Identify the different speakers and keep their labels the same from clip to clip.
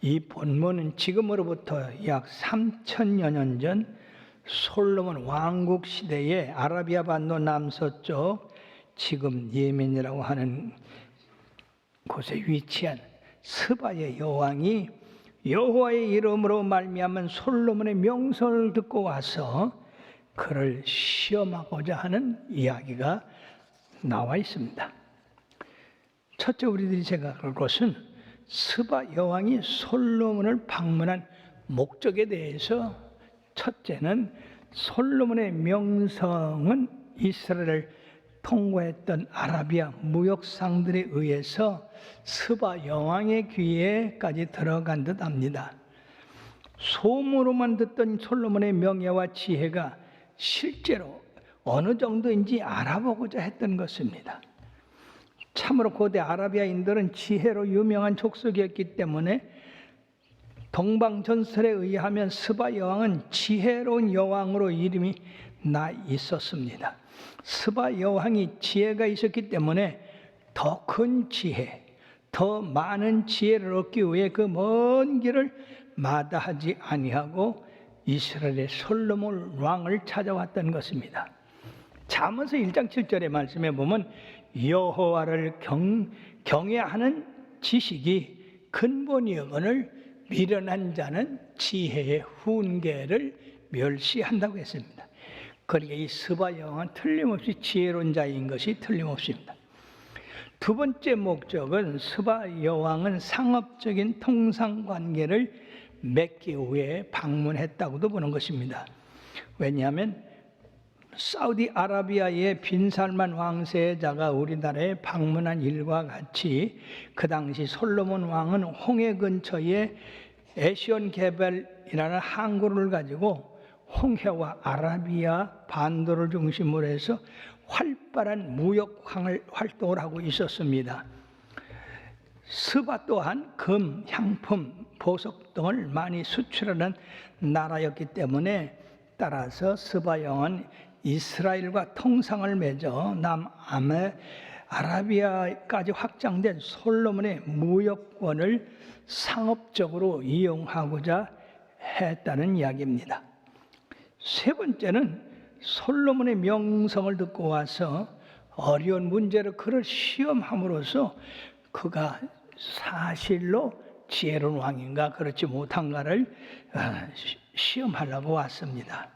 Speaker 1: 이 본문은 지금으로부터 약 3천여 년 전 솔로몬 왕국 시대에 아라비아 반도 남서쪽, 지금 예멘이라고 하는 곳에 위치한 스바의 여왕이 여호와의 이름으로 말미암은 솔로몬의 명성을 듣고 와서 그를 시험하고자 하는 이야기가 나와 있습니다. 첫째, 우리들이 생각할 것은 스바 여왕이 솔로몬을 방문한 목적에 대해서, 첫째는 솔로몬의 명성은 이스라엘을 통과했던 아라비아 무역상들에 의해서 스바 여왕의 귀에까지 들어간 듯 합니다. 소문으로만 듣던 솔로몬의 명예와 지혜가 실제로 어느 정도인지 알아보고자 했던 것입니다. 참으로 고대 아라비아인들은 지혜로 유명한 족속이었기 때문에 동방전설에 의하면 스바 여왕은 지혜로운 여왕으로 이름이 나 있었습니다. 스바 여왕이 지혜가 있었기 때문에 더 큰 지혜, 더 많은 지혜를 얻기 위해 그 먼 길을 마다하지 아니하고 이스라엘의 솔로몬 왕을 찾아왔던 것입니다. 잠언서 1장 7절의 말씀에 보면 여호와를 경외하는 지식이 근본이거늘 미련한 자는 지혜의 훈계를 멸시한다고 했습니다. 그러니까 이 스바 여왕은 틀림없이 지혜로운 자인 것이 틀림없습니다. 두 번째 목적은 스바 여왕은 상업적인 통상관계를 맺기 위해 방문했다고도 보는 것입니다. 왜냐하면 사우디아라비아의 빈살만 왕세자가 우리나라에 방문한 일과 같이 그 당시 솔로몬 왕은 홍해 근처에 에시온게벨이라는 항구를 가지고 홍해와 아라비아 반도를 중심으로 해서 활발한 무역 활동을 하고 있었습니다. 스바 또한 금, 향품, 보석 등을 많이 수출하는 나라였기 때문에 따라서 스바 여왕은 이스라엘과 통상을 맺어 남아라비아까지 확장된 솔로몬의 무역권을 상업적으로 이용하고자 했다는 이야기입니다. 세 번째는 솔로몬의 명성을 듣고 와서 어려운 문제를 그를 시험함으로써 그가 사실로 지혜로운 왕인가 그렇지 못한가를 시험하려고 왔습니다.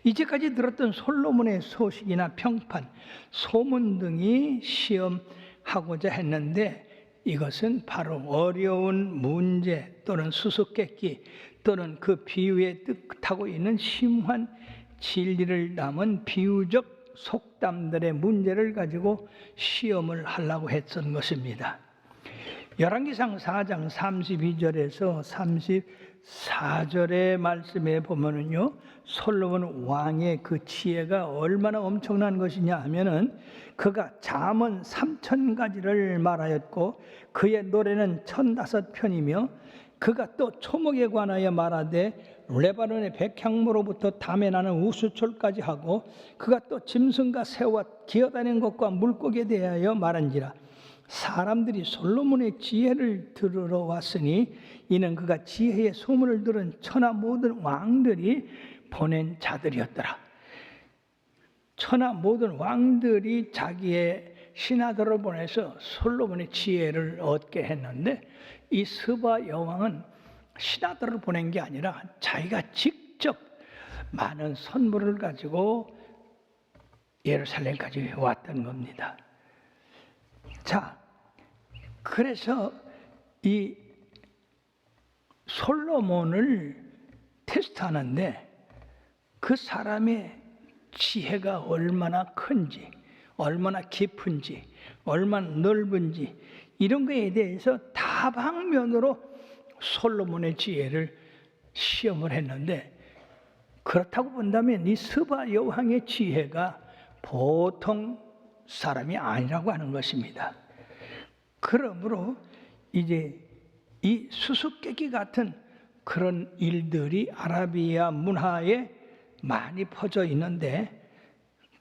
Speaker 1: 이제까지 들었던 솔로몬의 소식이나 평판, 소문 등이 시험하고자 했는데 이것은 바로 어려운 문제 또는 수수께끼 또는 그 비유에 뜻하고 있는 심오한 진리를 담은 비유적 속담들의 문제를 가지고 시험을 하려고 했던 것입니다. 열왕기상 4장 32절에서 34절의 말씀에 보면은요, 솔로몬 왕의 그 지혜가 얼마나 엄청난 것이냐 하면은 그가 잠언 3000가지를 말하였고 그의 노래는 1005편이며 그가 또 초목에 관하여 말하되 레바논의 백향무로부터 담에 나는 우수철까지 하고 그가 또 짐승과 새와 기어다니는 것과 물고기에 대하여 말한지라. 사람들이 솔로몬의 지혜를 들으러 왔으니 이는 그가 지혜의 소문을 들은 천하 모든 왕들이 보낸 자들이었더라. 천하 모든 왕들이 자기의 신하들을 보내서 솔로몬의 지혜를 얻게 했는데 이 스바 여왕은 신하들을 보낸 게 아니라 자기가 직접 많은 선물을 가지고 예루살렘까지 왔던 겁니다. 자, 그래서 이 솔로몬을 테스트하는데 그 사람의 지혜가 얼마나 큰지, 얼마나 깊은지, 얼마나 넓은지 이런 거에 대해서 다방면으로 솔로몬의 지혜를 시험을 했는데 그렇다고 본다면 이 스바 여왕의 지혜가 보통 사람이 아니라고 하는 것입니다. 그러므로 이제 이 수수께끼 같은 그런 일들이 아라비아 문화에 많이 퍼져 있는데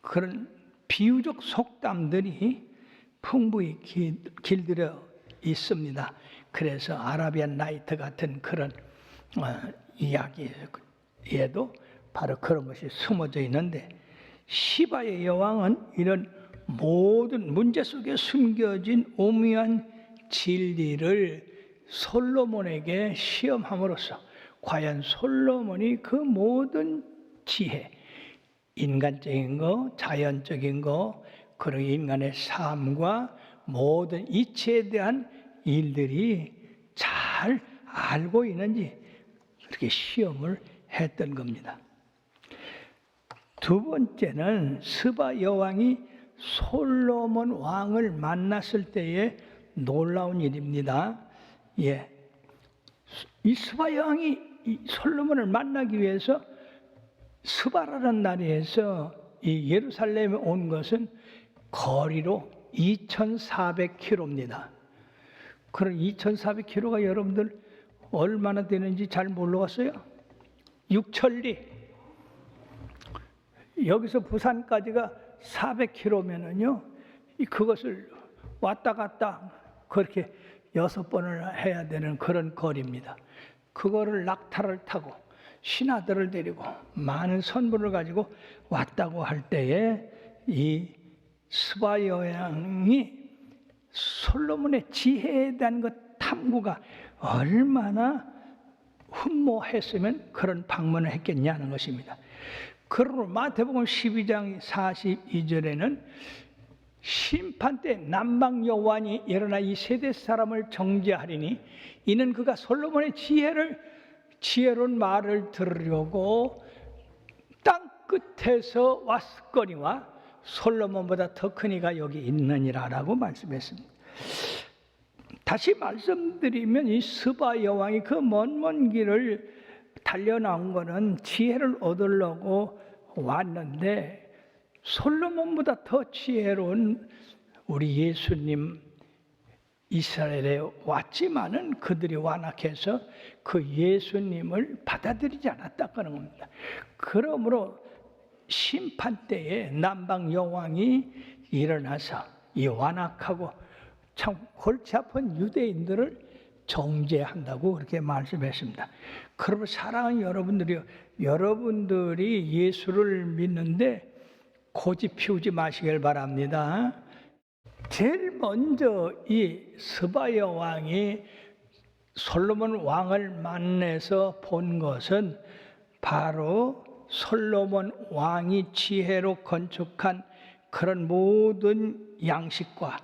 Speaker 1: 그런 비유적 속담들이 풍부히 길들여 있습니다. 그래서 아라비안 나이트 같은 그런 이야기에도 바로 그런 것이 숨어져 있는데, 시바의 여왕은 이런 모든 문제 속에 숨겨진 오묘한 진리를 솔로몬에게 시험함으로써 과연 솔로몬이 그 모든 지혜, 인간적인 거, 자연적인 거, 그리고 인간의 삶과 모든 이치에 대한 일들이 잘 알고 있는지 그렇게 시험을 했던 겁니다. 두 번째는 스바 여왕이 솔로몬 왕을 만났을 때의 놀라운 일입니다. 이 스바 여왕이 솔로몬을 만나기 위해서 스바라는 나라에서 이 예루살렘에 온 것은 거리로 2,400km입니다. 그럼 2,400km가 여러분들 얼마나 되는지 잘 모르겠어요? 6천리. 여기서 부산까지가 400km면은요, 그것을 왔다 갔다 그렇게 6번을 해야 되는 그런 거리입니다. 그거를 낙타를 타고 신하들을 데리고 많은 선물을 가지고 왔다고 할 때에 이 스바 여왕이 솔로몬의 지혜에 대한 그 탐구가 얼마나 흠모했으면 그런 방문을 했겠냐는 것입니다. 그러므로 마태복음 12장 42절에는 심판 때 남방 여호와니 일어나 이 세대 사람을 정죄하리니 이는 그가 솔로몬의 지혜로운 말을 들으려고 땅 끝에서 왔거니와 솔로몬보다 더 큰 이가 여기 있느니라라고 말씀했습니다. 다시 말씀드리면 이 스바 여왕이 그 먼 길을 달려나온 것은 지혜를 얻으려고 왔는데, 솔로몬보다 더 지혜로운 우리 예수님 이스라엘에 왔지만은 그들이 완악해서 그 예수님을 받아들이지 않았다는 겁니다. 그러므로 심판 때에 남방 여왕이 일어나서 이 완악하고 참 골치 아픈 유대인들을 정죄한다고 그렇게 말씀했습니다. 그러면 사랑하는 여러분들이 예수를 믿는데 고집 피우지 마시길 바랍니다. 제일 먼저 이 스바 여왕이 솔로몬 왕을 만나서 본 것은 바로 솔로몬 왕이 지혜로 건축한 그런 모든 양식과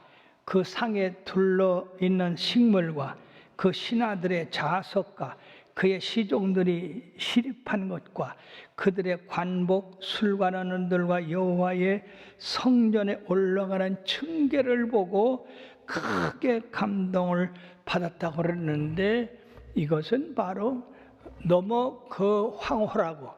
Speaker 1: 그 상에 둘러 있는 식물과 그 신하들의 자석과 그의 시종들이 시립한 것과 그들의 관복, 술관원들과 여호와의 성전에 올라가는 층계를 보고 크게 감동을 받았다고 그러는데, 이것은 바로 너무 그 황홀하고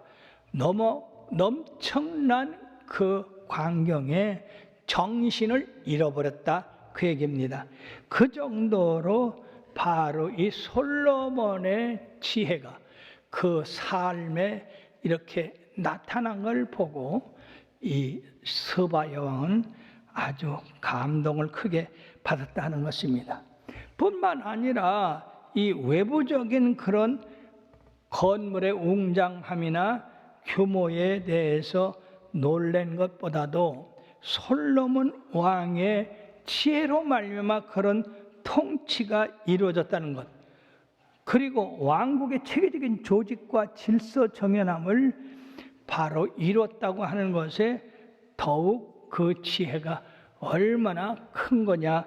Speaker 1: 너무 넘쳐난 그 광경에 정신을 잃어버렸다 그 얘기입니다. 그 정도로 바로 이 솔로몬의 지혜가 그 삶에 이렇게 나타난 걸 보고 이 스바 여왕은 아주 감동을 크게 받았다는 것입니다. 뿐만 아니라 이 외부적인 그런 건물의 웅장함이나 규모에 대해서 놀란 것보다도 솔로몬 왕의 지혜로 말미암아 그런 통치가 이루어졌다는 것, 그리고 왕국의 체계적인 조직과 질서 정연함을 바로 이뤘다고 하는 것에 더욱 그 지혜가 얼마나 큰 거냐를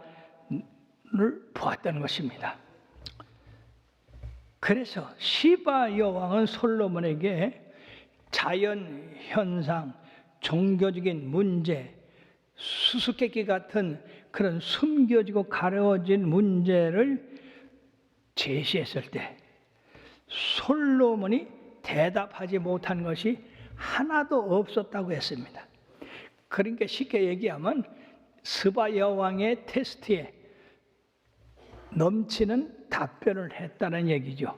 Speaker 1: 보았다는 것입니다. 그래서 시바 여왕은 솔로몬에게 자연 현상, 종교적인 문제, 수수께끼 같은 그런 숨겨지고 가려진 문제를 제시했을 때 솔로몬이 대답하지 못한 것이 하나도 없었다고 했습니다. 그러니까 쉽게 얘기하면 스바 여왕의 테스트에 넘치는 답변을 했다는 얘기죠.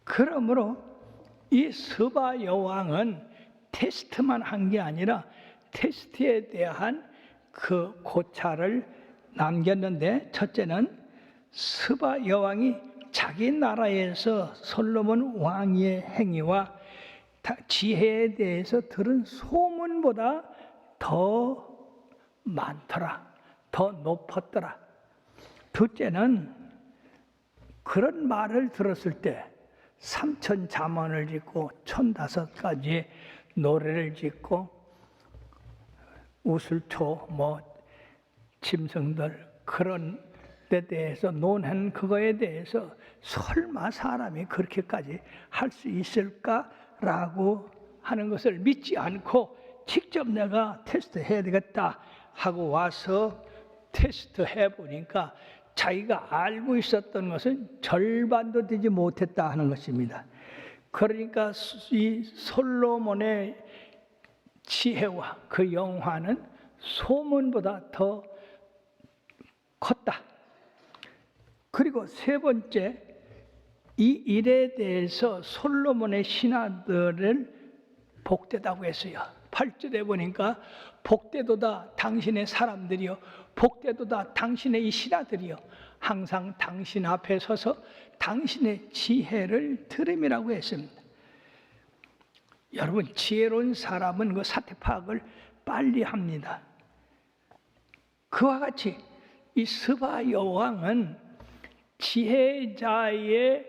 Speaker 1: 그러므로 이 스바 여왕은 테스트만 한 게 아니라 테스트에 대한 그 고찰을 남겼는데, 첫째는 스바 여왕이 자기 나라에서 솔로몬 왕의 행위와 지혜에 대해서 들은 소문보다 더 많더라, 더 높았더라. 둘째는 그런 말을 들었을 때 3천 잠언을 짓고 1,005가지의 노래를 짓고 우슬초 짐승들 그런 데 대해서 논한 그거에 대해서 설마 사람이 그렇게까지 할 수 있을까라고 하는 것을 믿지 않고 직접 내가 테스트 해야 되겠다 하고 와서 테스트 해보니까 자기가 알고 있었던 것은 절반도 되지 못했다 하는 것입니다. 그러니까 이 솔로몬의 지혜와 그 영화는 소문보다 더 컸다. 그리고 세 번째, 이 일에 대해서 솔로몬의 신하들을 복되다고 했어요. 8절에 보니까 복되도다 당신의 사람들이요, 복되도다 당신의 이 신하들이요, 항상 당신 앞에 서서 당신의 지혜를 들음이라고 했습니다. 여러분, 지혜로운 사람은 그 사태 파악을 빨리 합니다. 그와 같이 이 스바 여왕은 지혜자의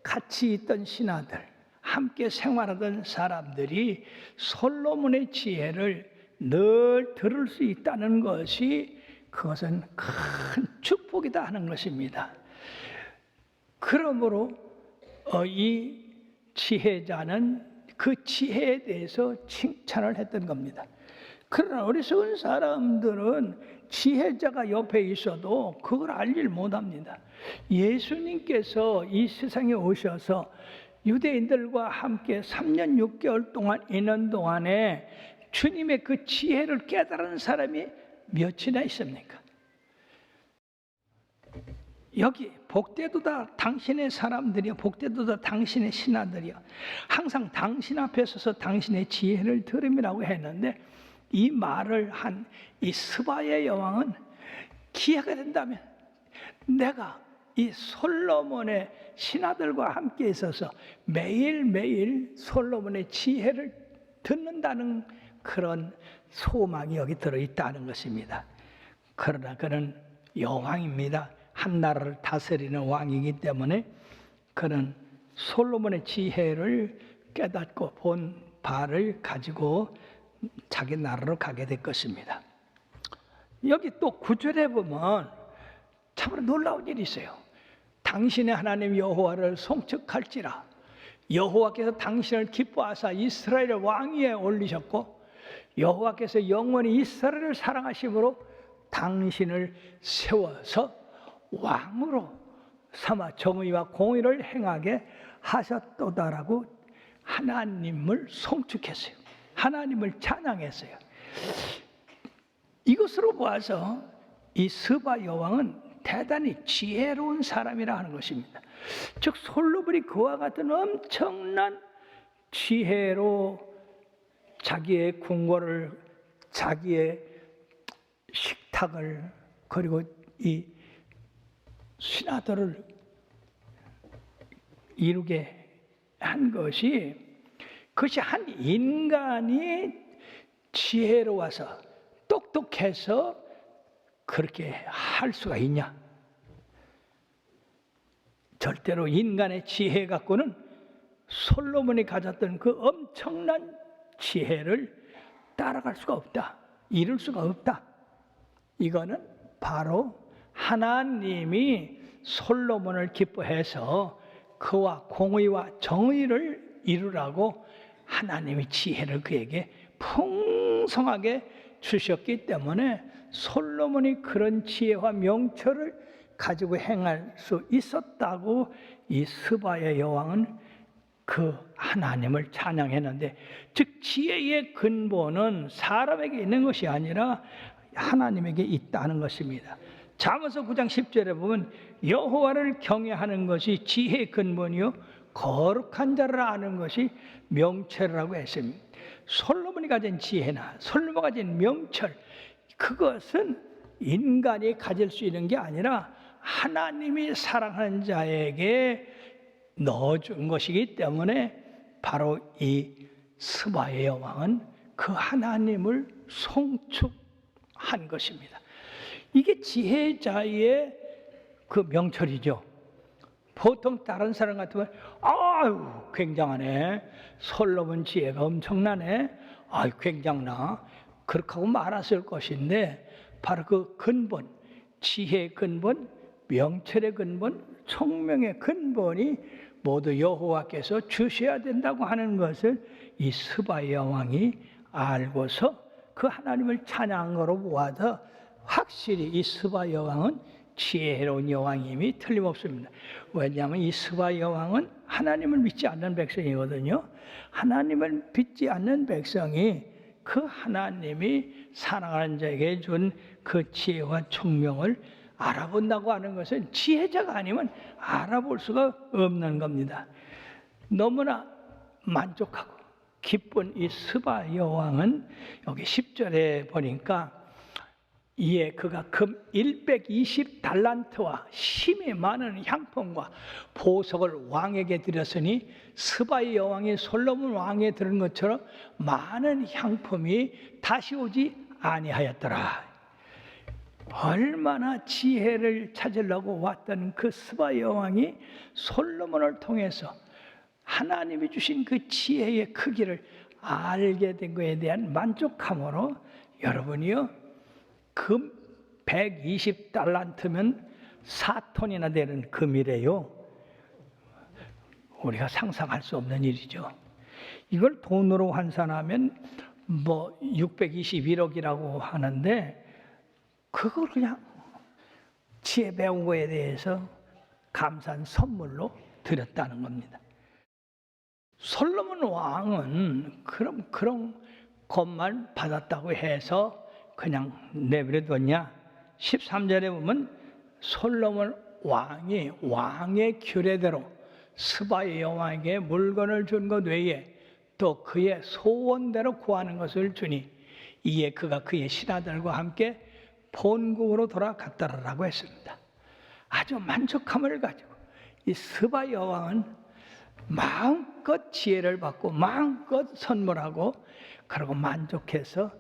Speaker 1: 같이 있던 신하들, 함께 생활하던 사람들이 솔로몬의 지혜를 늘 들을 수 있다는 것이 그것은 큰 축복이다 하는 것입니다. 그러므로 이 지혜자는 그 지혜에 대해서 칭찬을 했던 겁니다. 그러나 어리석은 사람들은 지혜자가 옆에 있어도 그걸 알질 못합니다. 예수님께서 이 세상에 오셔서 유대인들과 함께 3년 6개월 동안 있는 동안에 주님의 그 지혜를 깨달은 사람이 몇이나 있습니까? 여기 복되도다 당신의 사람들이여, 복되도다 당신의 신하들이여, 항상 당신 앞에 서서 당신의 지혜를 들음이라고 했는데, 이 말을 한 이 스바의 여왕은 기회가 된다면 내가 이 솔로몬의 신하들과 함께 있어서 매일매일 솔로몬의 지혜를 듣는다는 그런 소망이 여기 들어있다는 것입니다. 그러나 그는 여왕입니다. 한 나라를 다스리는 왕이기 때문에 그는 솔로몬의 지혜를 깨닫고 본 바를 가지고 자기 나라로 가게 될 것입니다. 여기 또 9절에 보면 참으로 놀라운 일이 있어요. 당신의 하나님 여호와를 송축할지라, 여호와께서 당신을 기뻐하사 이스라엘의 왕위에 올리셨고 여호와께서 영원히 이스라엘을 사랑하심으로 당신을 세워서 왕으로 삼아 정의와 공의를 행하게 하셨도다라고 하나님을 송축했어요. 하나님을 찬양했어요. 이것으로 보아서 이 스바 여왕은 대단히 지혜로운 사람이라 하는 것입니다. 즉 솔로몬이 그와 같은 엄청난 지혜로 자기의 궁궐을, 자기의 식탁을, 그리고 이 신하들을 이루게 한 것이, 그것이 한 인간이 지혜로워서 똑똑해서 그렇게 할 수가 있냐? 절대로 인간의 지혜 갖고는 솔로몬이 가졌던 그 엄청난 지혜를 따라갈 수가 없다, 이룰 수가 없다. 이거는 바로 하나님이 솔로몬을 기뻐해서 그와 공의와 정의를 이루라고 하나님이 지혜를 그에게 풍성하게 주셨기 때문에 솔로몬이 그런 지혜와 명철을 가지고 행할 수 있었다고 이 스바의 여왕은 그 하나님을 찬양했는데, 즉 지혜의 근본은 사람에게 있는 것이 아니라 하나님에게 있다는 것입니다. 잠언서 9장 10절에 보면 여호와를 경외하는 것이 지혜의 근본이요 거룩한 자를 아는 것이 명철이라고 했습니다. 솔로몬이 가진 지혜나 솔로몬이 가진 명철, 그것은 인간이 가질 수 있는 게 아니라 하나님이 사랑하는 자에게 넣어준 것이기 때문에 바로 이 스바의 여왕은 그 하나님을 송축한 것입니다. 이게 지혜자의 그 명철이죠. 보통 다른 사람 같으면 아유 굉장하네, 솔로몬 지혜가 엄청나네, 아유 굉장나, 그렇게 하고 말았을 것인데 바로 그 근본, 지혜의 근본, 명철의 근본, 총명의 근본이 모두 여호와께서 주셔야 된다고 하는 것을 이 스바의 여왕이 알고서 그 하나님을 찬양한 거로 보아서 확실히 이 스바 여왕은 지혜로운 여왕임이 틀림없습니다. 왜냐하면 이 스바 여왕은 하나님을 믿지 않는 백성이거든요. 하나님을 믿지 않는 백성이 그 하나님이 사랑하는 자에게 준 그 지혜와 총명을 알아본다고 하는 것은 지혜자가 아니면 알아볼 수가 없는 겁니다. 너무나 만족하고 기쁜 이 스바 여왕은 여기 10절에 보니까 이에 그가 금 120달란트와 힘이 많은 향품과 보석을 왕에게 드렸으니 스바의 여왕이 솔로몬 왕에게 들은 것처럼 많은 향품이 다시 오지 아니하였더라. 얼마나 지혜를 찾으려고 왔던 그 스바 여왕이 솔로몬을 통해서 하나님이 주신 그 지혜의 크기를 알게 된 것에 대한 만족함으로, 여러분이요, 금 120달란트면 4톤이나 되는 금이래요. 우리가 상상할 수 없는 일이죠. 이걸 돈으로 환산하면 뭐 621억이라고 하는데, 그걸 그냥 지혜 배운 거에 대해서 감사한 선물로 드렸다는 겁니다. 솔로몬 왕은 그런 것만 받았다고 해서 그냥 내버려뒀냐? 13절에 보면 솔로몬 왕이 왕의 규례대로 스바의 여왕에게 물건을 준 것 외에 또 그의 소원대로 구하는 것을 주니 이에 그가 그의 신하들과 함께 본국으로 돌아갔다라고 했습니다. 아주 만족함을 가지고 이 스바 여왕은 마음껏 지혜를 받고 마음껏 선물하고 그리고 만족해서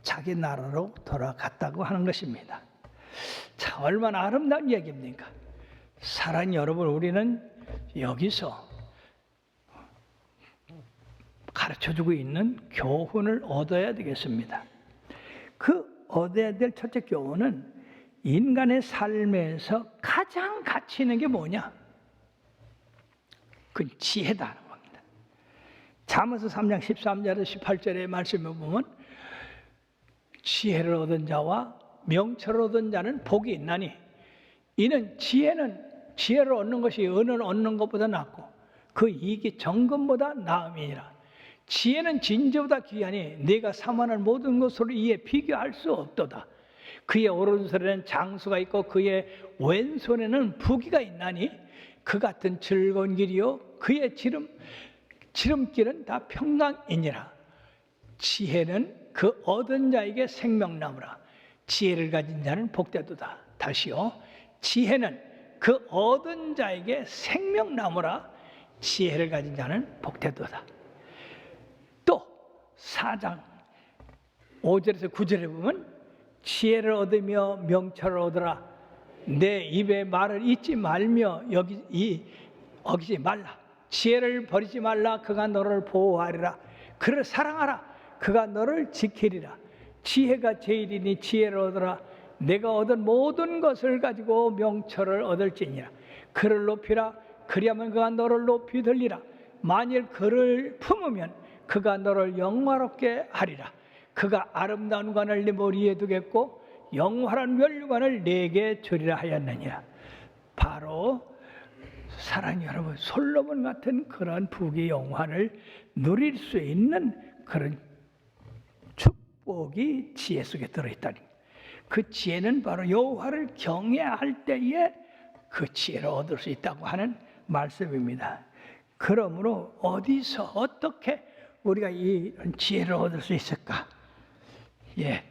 Speaker 1: 자기 나라로 돌아갔다고 하는 것입니다. 자, 얼마나 아름다운 얘기입니까? 사랑하는 여러분, 우리는 여기서 가르쳐주고 있는 교훈을 얻어야 되겠습니다. 그 얻어야 될 첫째 교훈은 인간의 삶에서 가장 가치 있는 게 뭐냐? 그 지혜다는 겁니다. 잠언서 3장 13절에서 18절의 말씀을 보면 지혜를 얻은 자와 명철을 얻은 자는 복이 있나니 이는 지혜를 얻는 것이 은을 얻는 것보다 낫고 그 이익이 정금보다 나음이니라. 지혜는 진저보다 귀하니 네가 삼하는 모든 것으로 이에 비교할 수 없도다. 그의 오른손에는 장수가 있고 그의 왼손에는 부귀가 있나니 그 같은 즐거운 길이요 그의 지름길은 다 평강이니라. 지혜는 그 얻은 자에게 생명나무라. 지혜를 가진 자는 복되도다. 다시요, 지혜는 그 얻은 자에게 생명나무라. 지혜를 가진 자는 복되도다. 또 4장 5절에서 9절에 보면 지혜를 얻으며 명철을 얻으라. 내 입의 말을 잊지 말며 어기지 말라. 지혜를 버리지 말라. 그가 너를 보호하리라. 그를 사랑하라. 그가 너를 지키리라. 지혜가 제일이니 지혜를 얻으라. 내가 얻은 모든 것을 가지고 명철을 얻을지니라. 그를 높이라. 그리하면 그가 너를 높이 들리라. 만일 그를 품으면 그가 너를 영화롭게 하리라. 그가 아름다운 관을 네 머리에 두겠고 영화로운 면류관을 네게 주리라 하였느니라. 바로 사랑하는 여러분, 솔로몬 같은 그런 부귀 영화를 누릴 수 있는 그런 축복이 지혜 속에 들어있다니. 그 지혜는 바로 여호와를 경외할 때에 그 지혜를 얻을 수 있다고 하는 말씀입니다. 그러므로 어디서 어떻게 우리가 이 지혜를 얻을 수 있을까?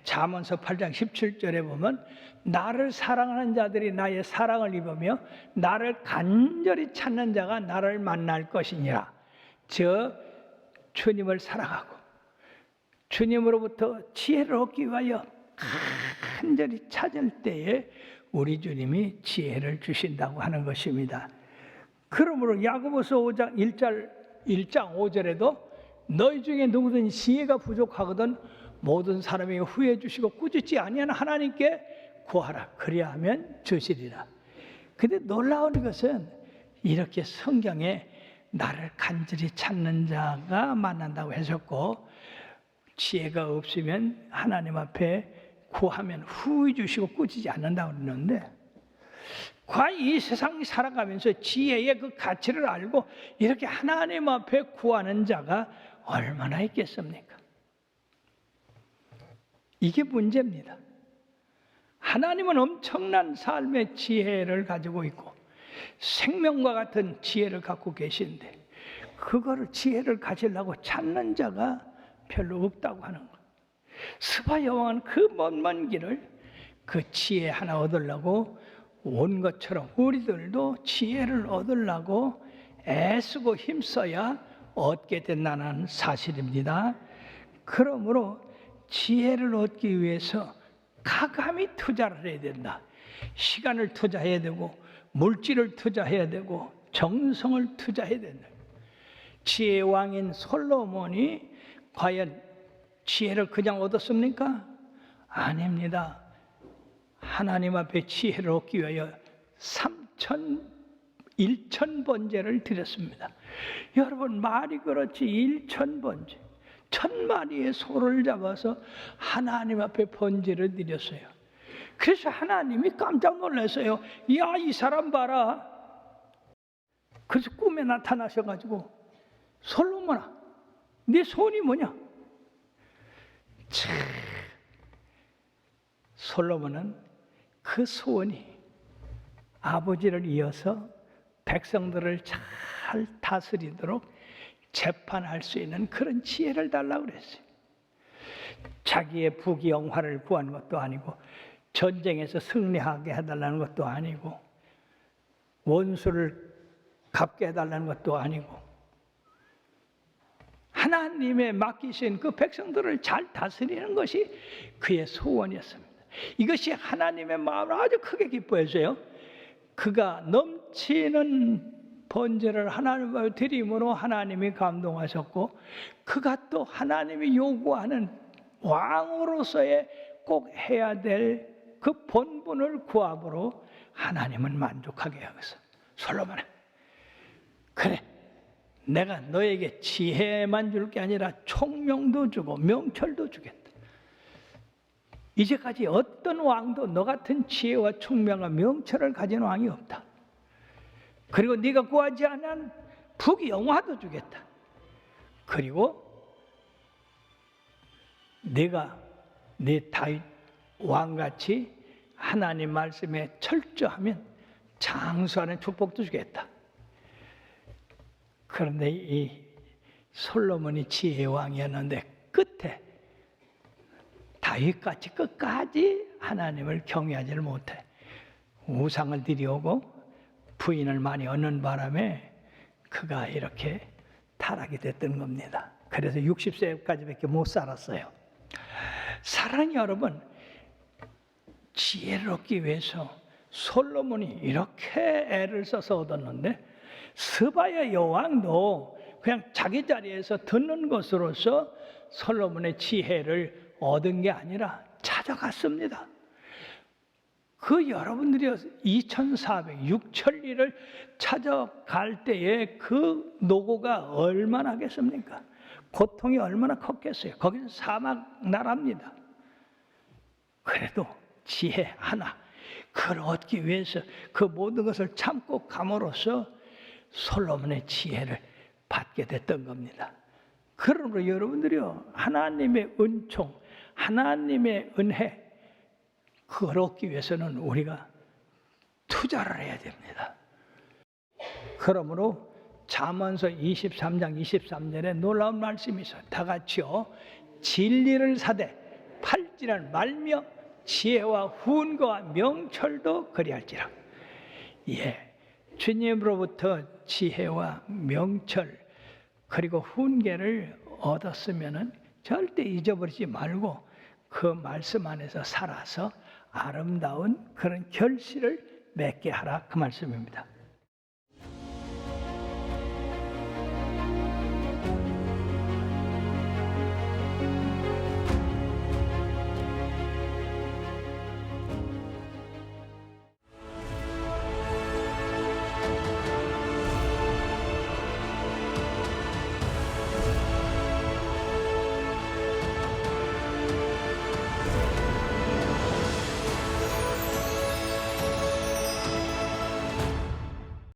Speaker 1: 잠언서 8장 17절에 보면 나를 사랑하는 자들이 나의 사랑을 입으며 나를 간절히 찾는 자가 나를 만날 것이니라. 주님을 사랑하고 주님으로부터 지혜를 얻기 위하여 간절히 찾을 때에 우리 주님이 지혜를 주신다고 하는 것입니다. 그러므로 야고보서 5장 1장 5절에도 너희 중에 누구든 지혜가 부족하거든 모든 사람에게 후회 주시고 꾸짖지 아니하는 하나님께 구하라. 그리하면 주시리라. 근데 놀라운 것은 이렇게 성경에 나를 간절히 찾는 자가 만난다고 하셨고, 지혜가 없으면 하나님 앞에 구하면 후회 주시고 꾸짖지 않는다고 그러는데, 과연 이 세상 살아가면서 지혜의 그 가치를 알고 이렇게 하나님 앞에 구하는 자가 얼마나 있겠습니까? 이게 문제입니다. 하나님은 엄청난 삶의 지혜를 가지고 있고 생명과 같은 지혜를 갖고 계신데 그거를 지혜를 가지려고 찾는 자가 별로 없다고 하는 거예요. 스바 여왕은 그 먼 길을 그 지혜 하나 얻으려고 온 것처럼 우리들도 지혜를 얻으려고 애쓰고 힘써야 얻게 된다는 사실입니다. 그러므로 지혜를 얻기 위해서 가감히 투자를 해야 된다. 시간을 투자해야 되고 물질을 투자해야 되고 정성을 투자해야 된다. 지혜의 왕인 솔로몬이 과연 지혜를 그냥 얻었습니까? 아닙니다. 하나님 앞에 지혜를 얻기 위하여 1,000번제를 드렸습니다. 여러분, 말이 그렇지 1,000번제, 1,000마리의 소를 잡아서 하나님 앞에 번제를 드렸어요. 그래서 하나님이 깜짝 놀랐어요. 야, 이 사람 봐라. 그래서 꿈에 나타나셔가지고 솔로몬아, 네 소원이 뭐냐? 솔로몬은 그 소원이 아버지를 이어서 백성들을 잘 다스리도록 재판할 수 있는 그런 지혜를 달라고 그랬어요. 자기의 부귀영화를 구하는 것도 아니고 전쟁에서 승리하게 해달라는 것도 아니고 원수를 갚게 해달라는 것도 아니고 하나님의 맡기신 그 백성들을 잘 다스리는 것이 그의 소원이었습니다. 이것이 하나님의 마음을 아주 크게 기뻐했어요. 그가 넘치는 번제를 하나님 앞에 드림으로 하나님이 감동하셨고, 그가 또 하나님이 요구하는 왕으로서의 꼭 해야 될 그 본분을 구함으로 하나님은 만족하게 하겠어. 솔로몬아, 그래, 내가 너에게 지혜만 줄 게 아니라 총명도 주고 명철도 주겠다. 이제까지 어떤 왕도 너 같은 지혜와 총명과 명철을 가진 왕이 없다. 그리고 네가 구하지 않은 부귀영화도 주겠다. 그리고 네가 네 다윗 왕같이 하나님 말씀에 철저하면 장수하는 축복도 주겠다. 그런데 이 솔로몬이 지혜의 왕이었는데 끝에 다윗같이 끝까지 하나님을 경외하지를 못해 우상을 들여오고 부인을 많이 얻는 바람에 그가 이렇게 타락이 됐던 겁니다. 그래서 60세까지밖에 못 살았어요. 사랑하는 여러분, 지혜를 얻기 위해서 솔로몬이 이렇게 애를 써서 얻었는데 스바야 여왕도 그냥 자기 자리에서 듣는 것으로서 솔로몬의 지혜를 얻은 게 아니라 찾아갔습니다. 그 여러분들이 2,400, 6천리를 찾아갈 때에 그 노고가 얼마나 하겠습니까? 고통이 얼마나 컸겠어요. 거기는 사막 나라입니다. 그래도 지혜 하나, 그걸 얻기 위해서 그 모든 것을 참고 감으로써 솔로몬의 지혜를 받게 됐던 겁니다. 그러므로 여러분들이요, 하나님의 은총, 하나님의 은혜, 그걸 얻기 위해서는 우리가 투자를 해야 됩니다. 그러므로 잠언서 23장 23절에 놀라운 말씀이 있어요. 다 같이요, 진리를 사되 팔지는 말며 지혜와 훈계와 명철도 그리할지라. 예, 주님으로부터 지혜와 명철 그리고 훈계를 얻었으면은 절대 잊어버리지 말고 그 말씀 안에서 살아서 아름다운 그런 결실을 맺게 하라, 그 말씀입니다.